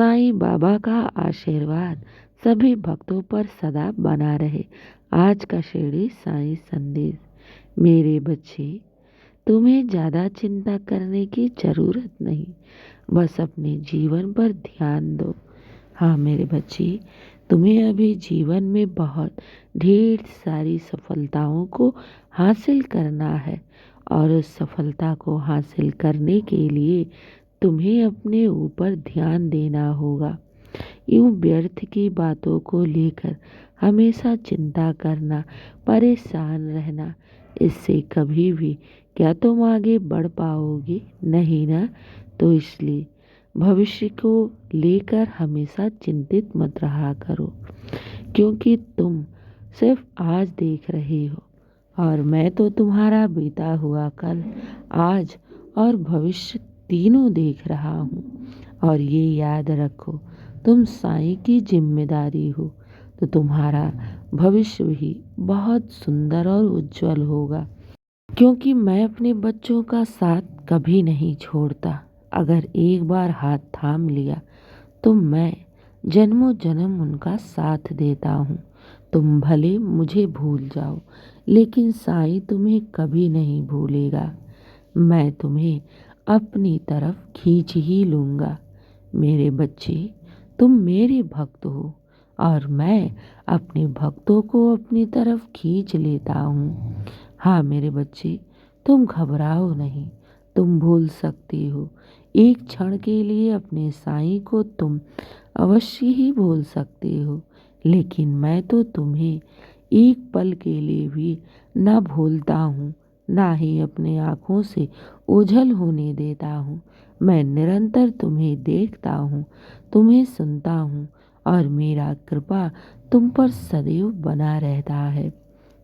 साईं बाबा का आशीर्वाद सभी भक्तों पर सदा बना रहे। आज का शिरडी साईं संदेश। मेरे बच्चे, तुम्हें ज़्यादा चिंता करने की ज़रूरत नहीं, बस अपने जीवन पर ध्यान दो। हाँ मेरे बच्चे, तुम्हें अभी जीवन में बहुत ढेर सारी सफलताओं को हासिल करना है और उस सफलता को हासिल करने के लिए तुम्हें अपने ऊपर ध्यान देना होगा। यूं व्यर्थ की बातों को लेकर हमेशा चिंता करना, परेशान रहना, इससे कभी भी क्या तुम आगे बढ़ पाओगे? नहीं ना। तो इसलिए भविष्य को लेकर हमेशा चिंतित मत रहा करो, क्योंकि तुम सिर्फ आज देख रहे हो और मैं तो तुम्हारा बीता हुआ कल, आज और भविष्य तीनों देख रहा हूँ। और ये याद रखो, तुम साईं की जिम्मेदारी हो तो तुम्हारा भविष्य भी बहुत सुंदर और उज्जवल होगा, क्योंकि मैं अपने बच्चों का साथ कभी नहीं छोड़ता। अगर एक बार हाथ थाम लिया तो मैं जन्मों जन्म उनका साथ देता हूँ। तुम भले मुझे भूल जाओ, लेकिन साईं तुम्हें कभी नहीं भूलेगा। मैं तुम्हें अपनी तरफ खींच ही लूँगा। मेरे बच्चे, तुम मेरे भक्त हो और मैं अपने भक्तों को अपनी तरफ खींच लेता हूँ। हाँ मेरे बच्चे, तुम घबराओ नहीं, तुम भूल सकते हो। एक क्षण के लिए अपने साईं को तुम अवश्य ही भूल सकते हो, लेकिन मैं तो तुम्हें एक पल के लिए भी न भूलता हूँ, ना ही अपने आँखों से ओझल होने देता हूँ। मैं निरंतर तुम्हें देखता हूँ, तुम्हें सुनता हूँ और मेरा कृपा तुम पर सदैव बना रहता है।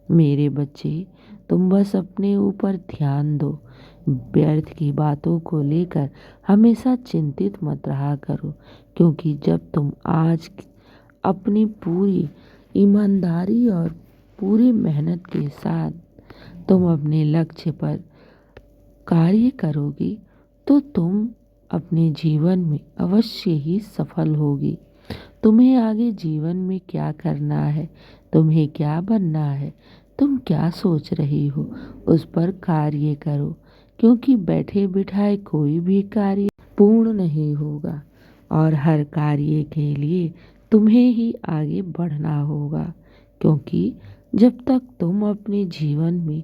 मेरे बच्चे, तुम बस अपने ऊपर ध्यान दो। व्यर्थ की बातों को लेकर हमेशा चिंतित मत रहा करो, क्योंकि जब तुम आज अपनी पूरी ईमानदारी और पूरी मेहनत के साथ तुम अपने लक्ष्य पर कार्य करोगी तो तुम अपने जीवन में अवश्य ही सफल होगी। तुम्हें आगे जीवन में क्या करना है, तुम्हें क्या बनना है, तुम क्या सोच रही हो, उस पर कार्य करो, क्योंकि बैठे बिठाए कोई भी कार्य पूर्ण नहीं होगा और हर कार्य के लिए तुम्हें ही आगे बढ़ना होगा। क्योंकि जब तक तुम अपने जीवन में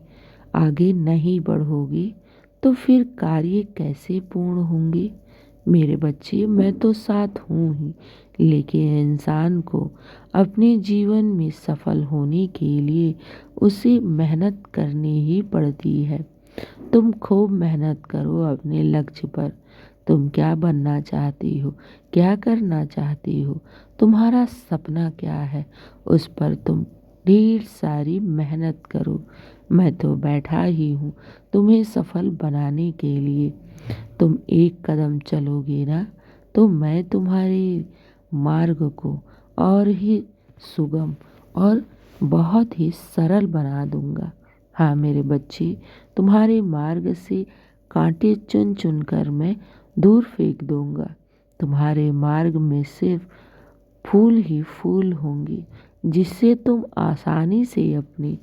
आगे नहीं बढ़ोगी तो फिर कार्य कैसे पूर्ण होंगे? मेरे बच्चे, मैं तो साथ हूँ ही, लेकिन इंसान को अपने जीवन में सफल होने के लिए उसे मेहनत करनी ही पड़ती है। तुम खूब मेहनत करो अपने लक्ष्य पर। तुम क्या बनना चाहती हो, क्या करना चाहती हो, तुम्हारा सपना क्या है, उस पर तुम ढेर सारी मेहनत करो। मैं तो बैठा ही हूँ तुम्हें सफल बनाने के लिए। तुम एक कदम चलोगे ना तो मैं तुम्हारे मार्ग को और ही सुगम और बहुत ही सरल बना दूंगा। हाँ मेरे बच्चे, तुम्हारे मार्ग से कांटे चुन चुन कर मैं दूर फेंक दूंगा। तुम्हारे मार्ग में सिर्फ फूल ही फूल होंगे, जिससे तुम आसानी से अपनी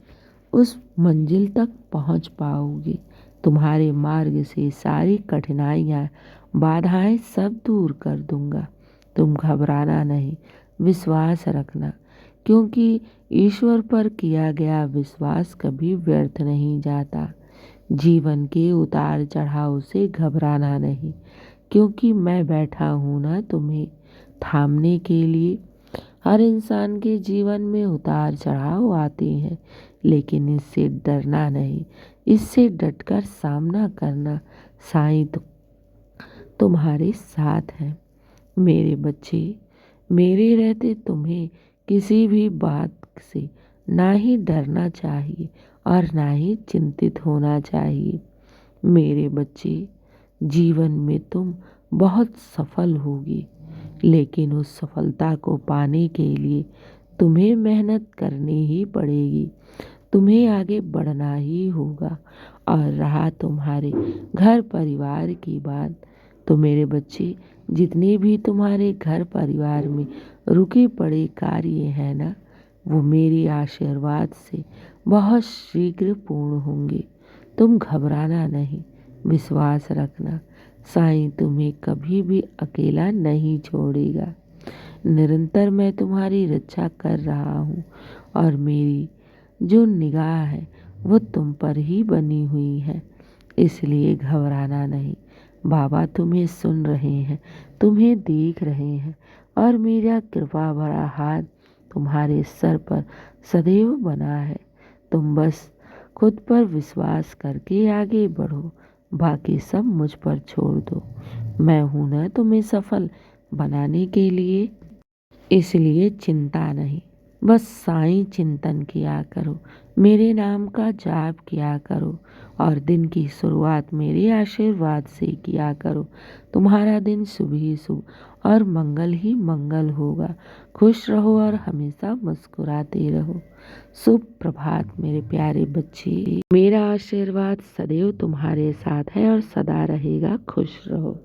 उस मंजिल तक पहुंच पाओगे। तुम्हारे मार्ग से सारी कठिनाइयाँ, बाधाएं सब दूर कर दूंगा। तुम घबराना नहीं, विश्वास रखना, क्योंकि ईश्वर पर किया गया विश्वास कभी व्यर्थ नहीं जाता। जीवन के उतार चढ़ाव से घबराना नहीं, क्योंकि मैं बैठा हूँ ना तुम्हें थामने के लिए। हर इंसान के जीवन में उतार चढ़ाव आते हैं, लेकिन इससे डरना नहीं, इससे डटकर सामना करना। साईं तुम्हारे साथ है। मेरे बच्चे, मेरे रहते तुम्हें किसी भी बात से ना ही डरना चाहिए और ना ही चिंतित होना चाहिए। मेरे बच्चे, जीवन में तुम बहुत सफल होगी, लेकिन उस सफलता को पाने के लिए तुम्हें मेहनत करनी ही पड़ेगी। तुम्हें आगे बढ़ना ही होगा। और रहा तुम्हारे घर परिवार की बात, तो मेरे बच्चे, जितने भी तुम्हारे घर परिवार में रुके पड़े कार्य हैं ना, वो मेरे आशीर्वाद से बहुत शीघ्र पूर्ण होंगे। तुम घबराना नहीं, विश्वास रखना। साईं तुम्हें कभी भी अकेला नहीं छोड़ेगा। निरंतर मैं तुम्हारी रक्षा कर रहा हूँ और मेरी जो निगाह है वो तुम पर ही बनी हुई है, इसलिए घबराना नहीं। बाबा तुम्हें सुन रहे हैं, तुम्हें देख रहे हैं और मेरा कृपा भरा हाथ तुम्हारे सर पर सदैव बना है। तुम बस खुद पर विश्वास करके आगे बढ़ो, बाकी सब मुझ पर छोड़ दो। मैं हूं ना तुम्हें सफल बनाने के लिए, इसलिए चिंता नहीं। बस साईं चिंतन किया करो, मेरे नाम का जाप किया करो और दिन की शुरुआत मेरे आशीर्वाद से किया करो। तुम्हारा दिन शुभ ही शुभ और मंगल ही मंगल होगा। खुश रहो और हमेशा मुस्कुराते रहो। शुभ प्रभात मेरे प्यारे बच्चे। मेरा आशीर्वाद सदैव तुम्हारे साथ है और सदा रहेगा। खुश रहो।